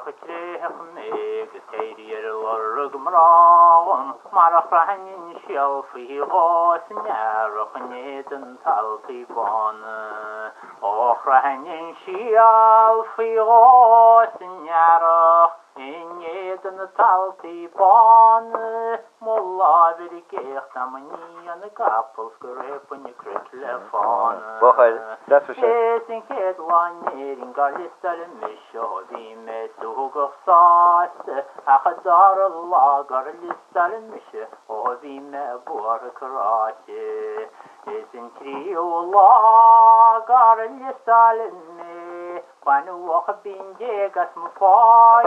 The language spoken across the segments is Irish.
Trechnig teir lorg mrawn Marach rahanin shelfi hos Narach neden talti bon Och rahanin shelfi hos Narach neden talti bon Mulla virkecht amani an kapel skrepun kretlefon that's for sure. Sin kedlan nerin galistal misho vime sugo sast akhadar Allah garlistal misho o vime bor krate sin kriullah garlistal me panu wak binje gas mufai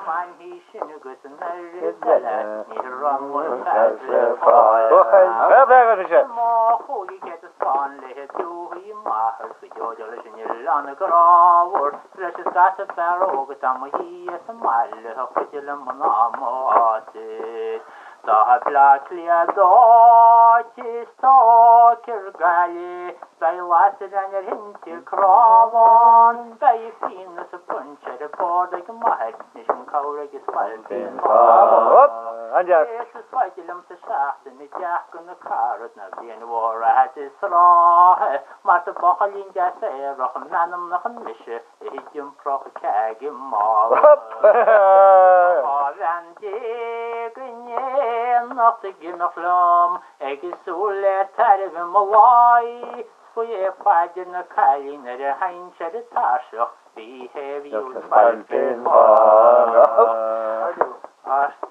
man hishin gusner zala niram wa ma khogi get span le tu mahar sujojal shinillan grawur fresh gas faro gtamahi smal khajlam namate Tahapla kliado chisto kirgali Bay wasidan hinti kravon Bay finus puncher bordig mahad Nishim kaureg spaltin Anjas. Yes, spajilum se shaht nijah kun karat nabien wara hat isra Marta bakhalin jase roh nanam nakhan mish Hijum proch kagim mal Avandi gunye Nacht gimachlam Egi sule tarve malai Svoje fadje na kalinere Heincher tashach Behave you spaltin Awesome.